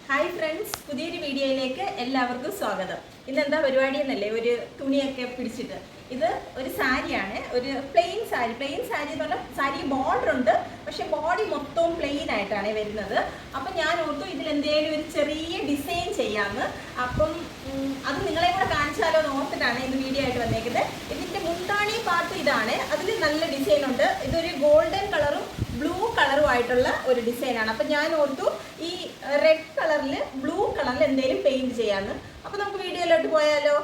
Hi friends, പുതിയൊരു വീഡിയോയിലേക്ക് എല്ലാവർക്കും സ്വാഗതം. ഇന്നെന്താ പരിപാടി എന്നല്ലേ, ഒരു തുണിയൊക്കെ പിടിച്ചിട്ട് ഇത് ഒരു സാരിയാണ്, ഒരു പ്ലെയിൻ സാരി എന്ന് പറഞ്ഞാൽ സാരി ബോർഡർ ഉണ്ട്, പക്ഷെ ബോഡി മൊത്തവും പ്ലെയിൻ ആയിട്ടാണ് വരുന്നത്. അപ്പം ഞാൻ ഓർത്തു ഇതിലെന്തെങ്കിലും ഒരു ചെറിയ ഡിസൈൻ ചെയ്യാമെന്ന്. അപ്പം അത് നിങ്ങളെ കൂടെ കാണിച്ചാലോ എന്ന് ഓർത്തിട്ടാണ് ഇത് വീഡിയോ ആയിട്ട് വന്നേക്കുന്നത്. ഇതിൻ്റെ മുന്താണി പാർട്ട് ഇതാണ്, അതിൽ നല്ല ഡിസൈൻ ഉണ്ട്. ഇതൊരു ഗോൾഡൻ കളറും ബ്ലൂ കളറും ആയിട്ടുള്ള ഒരു ഡിസൈനാണ്. അപ്പം ഞാൻ ഓർത്തു ഈ റെഡ് കളറിൽ ബ്ലൂ കളറിൽ എന്തെങ്കിലും പെയിൻറ് ചെയ്യാമെന്ന്. അപ്പോൾ നമുക്ക് വീഡിയോയിലോട്ട് പോയാലോ?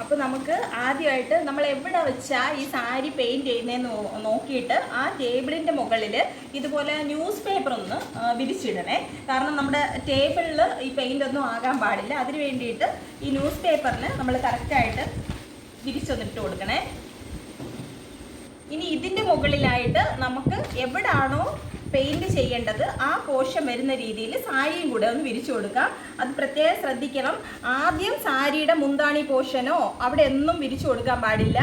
അപ്പോൾ നമുക്ക് ആദ്യമായിട്ട് നമ്മൾ എവിടെ വെച്ചാൽ ഈ സാരി പെയിൻറ് ചെയ്യുന്നതെന്ന് നോക്കിയിട്ട് ആ ടേബിളിൻ്റെ മുകളിൽ ഇതുപോലെ ന്യൂസ് പേപ്പർ ഒന്ന് വിരിച്ചിടണേ. കാരണം നമ്മുടെ ടേബിളിൽ ഈ പെയിൻ്റ് ഒന്നും ആകാൻ പാടില്ല. അതിന് വേണ്ടിയിട്ട് ഈ ന്യൂസ് പേപ്പറിന് നമ്മൾ കറക്റ്റായിട്ട് വിരിച്ചൊന്നിട്ട് കൊടുക്കണേ. ഇനി ഇതിൻ്റെ മുകളിലായിട്ട് നമുക്ക് എവിടാണോ പെയിൻറ് ചെയ്യേണ്ടത് ആ പോർഷൻ വരുന്ന രീതിയിൽ സാരിയും കൂടെ ഒന്ന് വിരിച്ചു കൊടുക്കാം. അത് പ്രത്യേകം ശ്രദ്ധിക്കണം. ആദ്യം സാരിയുടെ മുന്താണി പോർഷനോ അവിടെ ഒന്നും വിരിച്ചു കൊടുക്കാൻ പാടില്ല.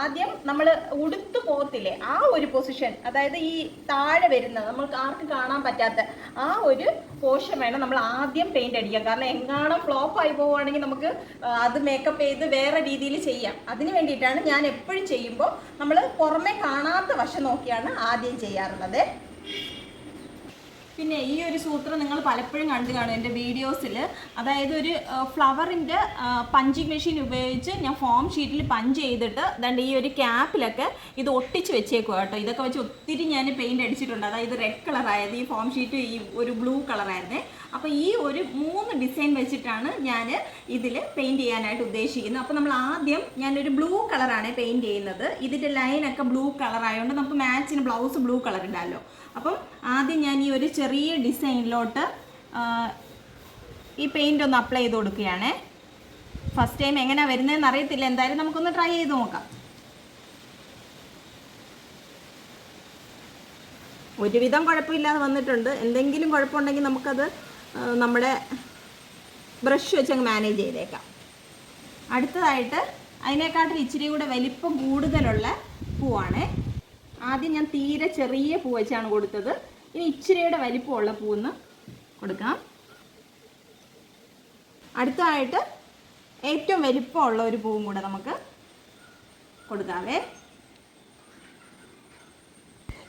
ആദ്യം നമ്മൾ ഉടുത്തു പോകത്തില്ലേ ആ ഒരു പൊസിഷൻ, അതായത് ഈ താഴെ വരുന്ന നമ്മൾക്ക് ആർക്കും കാണാൻ പറ്റാത്ത ആ ഒരു പോർഷൻ വേണം നമ്മൾ ആദ്യം പെയിന്റ് അടിക്കാൻ. കാരണം എങ്ങാനും ഫ്ലോപ്പ് ആയി പോവുകയാണെങ്കിൽ നമുക്ക് അത് മേക്കപ്പ് ചെയ്ത് വേറെ രീതിയിൽ ചെയ്യാം. അതിന് വേണ്ടിയിട്ടാണ് ഞാൻ എപ്പോഴും ചെയ്യുമ്പോൾ നമ്മൾ പുറമെ കാണാത്ത വശം നോക്കിയാണ് ആദ്യം ചെയ്യാറുള്ളത്. പിന്നെ ഈ ഒരു സൂത്രം നിങ്ങൾ പലപ്പോഴും കണ്ടു കാണും എൻ്റെ വീഡിയോസിൽ. അതായത് ഒരു ഫ്ലവറിൻ്റെ പഞ്ചിങ് മെഷീൻ ഉപയോഗിച്ച് ഞാൻ ഫോം ഷീറ്റിൽ പഞ്ച് ചെയ്തിട്ട് ദാണ്ട് ഈ ഒരു ക്യാപ്പിലൊക്കെ ഇത് ഒട്ടിച്ച് വെച്ചേക്കുക കേട്ടോ. ഇതൊക്കെ വെച്ച് ഒത്തിരി ഞാൻ പെയിൻറ് അടിച്ചിട്ടുണ്ട്. അതായത് റെഡ് കളറായത് ഈ ഫോം ഷീറ്റ്, ഈ ഒരു ബ്ലൂ കളറായിരുന്നേ. അപ്പോൾ ഈ ഒരു 3 ഡിസൈൻ വെച്ചിട്ടാണ് ഞാൻ ഇതിൽ പെയിൻറ് ചെയ്യാനായിട്ട് ഉദ്ദേശിക്കുന്നത്. അപ്പോൾ നമ്മൾ ആദ്യം ഞാനൊരു ബ്ലൂ കളറാണ് പെയിൻറ് ചെയ്യുന്നത്. ഇതിൻ്റെ ലൈനൊക്കെ ബ്ലൂ കളറായതുകൊണ്ട് നമുക്ക് മാച്ചിന് ബ്ലൗസ് ബ്ലൂ കളർ ഉണ്ടല്ലോ. അപ്പം ആദ്യം ഞാൻ ഈ ഒരു ചെറിയ ഡിസൈനിലോട്ട് ഈ പെയിൻ്റ് ഒന്ന് അപ്ലൈ ചെയ്ത് കൊടുക്കുകയാണ്. ഫസ്റ്റ് ടൈം എങ്ങനെയാണ് വരുന്നതെന്ന് അറിയത്തില്ല, എന്തായാലും നമുക്കൊന്ന് ട്രൈ ചെയ്ത് നോക്കാം. ഒരുവിധം കുഴപ്പമില്ലാതെ വന്നിട്ടുണ്ട്. എന്തെങ്കിലും കുഴപ്പമുണ്ടെങ്കിൽ നമുക്കത് നമ്മുടെ ബ്രഷ് വെച്ച് അങ്ങ് മാനേജ് ചെയ്തേക്കാം. അടുത്തതായിട്ട് അതിനേക്കാട്ടിൽ ഇച്ചിരി കൂടെ വലിപ്പം കൂടുതലുള്ള പൂവാണ്. ആദ്യം ഞാൻ തീരെ ചെറിയ പൂ വെച്ചാണ് കൊടുത്തത്. ഇനി ഇച്ചിരിയുടെ വലിപ്പമുള്ള പൂവെന്ന് കൊടുക്കാം. അടുത്തതായിട്ട് ഏറ്റവും വലിപ്പമുള്ള ഒരു പൂവും കൂടെ നമുക്ക് കൊടുക്കാവേ.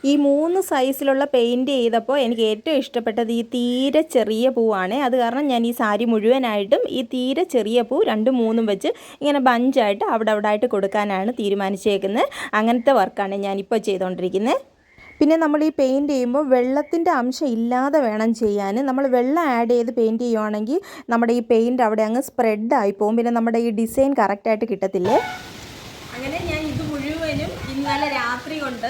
ഈ 3 സൈസിലുള്ള പെയിൻറ് ചെയ്തപ്പോൾ എനിക്ക് ഏറ്റവും ഇഷ്ടപ്പെട്ടത് ഈ തീരെ ചെറിയ പൂവാണ്. അത് കാരണം ഞാൻ ഈ സാരി മുഴുവനായിട്ടും ഈ തീരെ ചെറിയ പൂ 2, 3 വെച്ച് ഇങ്ങനെ ബഞ്ചായിട്ട് അവിടെ ആയിട്ട് കൊടുക്കാനാണ് തീരുമാനിച്ചേക്കുന്നത്. അങ്ങനത്തെ വർക്കാണ് ഞാനിപ്പോൾ ചെയ്തുകൊണ്ടിരിക്കുന്നത്. പിന്നെ നമ്മൾ ഈ പെയിൻറ് ചെയ്യുമ്പോൾ വെള്ളത്തിൻ്റെ അംശം ഇല്ലാതെ വേണം ചെയ്യാൻ. നമ്മൾ വെള്ളം ആഡ് ചെയ്ത് പെയിൻറ് ചെയ്യുവാണെങ്കിൽ നമ്മുടെ ഈ പെയിൻറ് അവിടെ അങ്ങ് സ്പ്രെഡായി പോകും. പിന്നെ നമ്മുടെ ഈ ഡിസൈൻ കറക്റ്റായിട്ട് കിട്ടത്തില്ലേ. അങ്ങനെ ഞാൻ ഇത് മുഴുവനും ഇന്നലെ രാത്രി കൊണ്ട്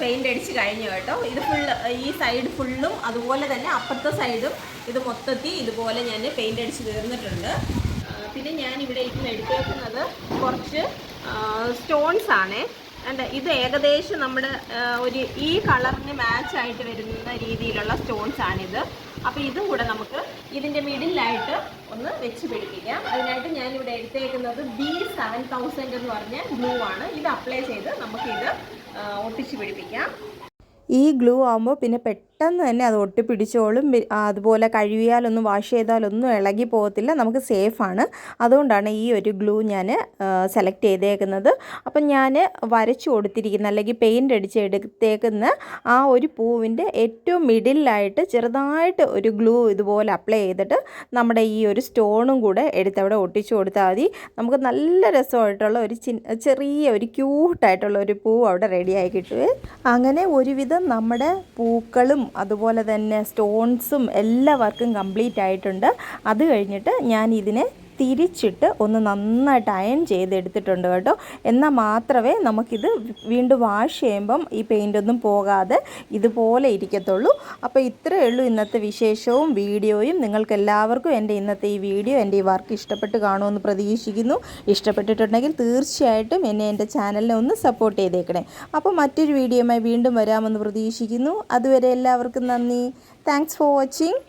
പെയിൻ്റ് അടിച്ച് കഴിഞ്ഞു കേട്ടോ. ഇത് ഫുള്ള്, ഈ സൈഡ് ഫുള്ളും അതുപോലെ തന്നെ അപ്പുറത്തെ സൈഡും ഇത് മൊത്തത്തിൽ ഇതുപോലെ ഞാൻ പെയിൻ്റ് അടിച്ച് തീർന്നിട്ടുണ്ട്. പിന്നെ ഞാൻ ഇവിടെ ഇന്ന് എടുത്തേക്കുന്നത് കുറച്ച് സ്റ്റോൺസ് ആണ്. ഇത് ഏകദേശം നമ്മുടെ ഒരു ഈ കളറിന് മാച്ചായിട്ട് വരുന്ന രീതിയിലുള്ള സ്റ്റോൺസ് ആണിത്. അപ്പോൾ ഇതും കൂടെ നമുക്ക് ഇതിൻ്റെ മിഡിലായിട്ട് ഒന്ന് വെച്ച് പിടിപ്പിക്കാം. അതിനായിട്ട് ഞാനിവിടെ എടുത്തേക്കുന്നത് B7000 എന്ന് പറഞ്ഞ ഗ്ലൂ ആണ്. ഇത് അപ്ലൈ ചെയ്ത് നമുക്കിത് ഒട്ടിച്ച് പിടിപ്പിക്കാം. ഈ ഗ്ലൂ ആകുമ്പോൾ പിന്നെ പെട്ടെന്ന് തന്നെ അത് ഒട്ടിപ്പിടിച്ചോളും. അതുപോലെ കഴുകിയാലൊന്നും വാഷ് ചെയ്താലൊന്നും ഇളകി പോകത്തില്ല, നമുക്ക് സേഫാണ്. അതുകൊണ്ടാണ് ഈ ഒരു ഗ്ലൂ ഞാൻ സെലക്ട് ചെയ്തേക്കുന്നത്. അപ്പം ഞാൻ വരച്ചു കൊടുത്തിരിക്കുന്ന അല്ലെങ്കിൽ പെയിൻ്റ് അടിച്ചെടുത്തേക്കുന്ന ആ ഒരു പൂവിൻ്റെ ഏറ്റവും മിഡിലായിട്ട് ചെറുതായിട്ട് ഒരു ഗ്ലൂ ഇതുപോലെ അപ്ലൈ ചെയ്തിട്ട് നമ്മുടെ ഈ ഒരു സ്റ്റോണും കൂടെ എടുത്തവിടെ ഒട്ടിച്ചു കൊടുത്താൽ മതി. നമുക്ക് നല്ല രസമായിട്ടുള്ള ഒരു ചെറിയ ഒരു ക്യൂട്ടായിട്ടുള്ള ഒരു പൂ അവിടെ റെഡിയായി കിട്ടുവേ. അങ്ങനെ ഒരുവിധം നമ്മുടെ പൂക്കളും അതുപോലെ തന്നെ സ്റ്റോൺസും എല്ലാ വർക്കും കംപ്ലീറ്റ് ആയിട്ടുണ്ട്. അത് കഴിഞ്ഞിട്ട് ഞാൻ ഇതിനെ തിരിച്ചിട്ട് ഒന്ന് നന്നായിട്ട് അയൺ ചെയ്തെടുത്തിട്ടുണ്ട് കേട്ടോ. എന്നാൽ മാത്രമേ നമുക്കിത് വീണ്ടും വാഷ് ചെയ്യുമ്പം ഈ പെയിൻ്റൊന്നും പോകാതെ ഇതുപോലെ ഇരിക്കത്തുള്ളൂ. അപ്പോൾ ഇത്രയേ ഉള്ളൂ ഇന്നത്തെ വിശേഷവും വീഡിയോയും. നിങ്ങൾക്ക് എല്ലാവർക്കും എൻ്റെ ഇന്നത്തെ ഈ വീഡിയോ, എൻ്റെ ഈ വർക്ക് ഇഷ്ടപ്പെട്ട് കാണുമെന്ന് പ്രതീക്ഷിക്കുന്നു. ഇഷ്ടപ്പെട്ടിട്ടുണ്ടെങ്കിൽ തീർച്ചയായിട്ടും എന്നെ എൻ്റെ ചാനലിനെ ഒന്ന് സപ്പോർട്ട് ചെയ്തേക്കണേ. അപ്പോൾ മറ്റൊരു വീഡിയോയുമായി വീണ്ടും വരാമെന്ന് പ്രതീക്ഷിക്കുന്നു. അതുവരെ എല്ലാവർക്കും നന്ദി. Thanks for watching.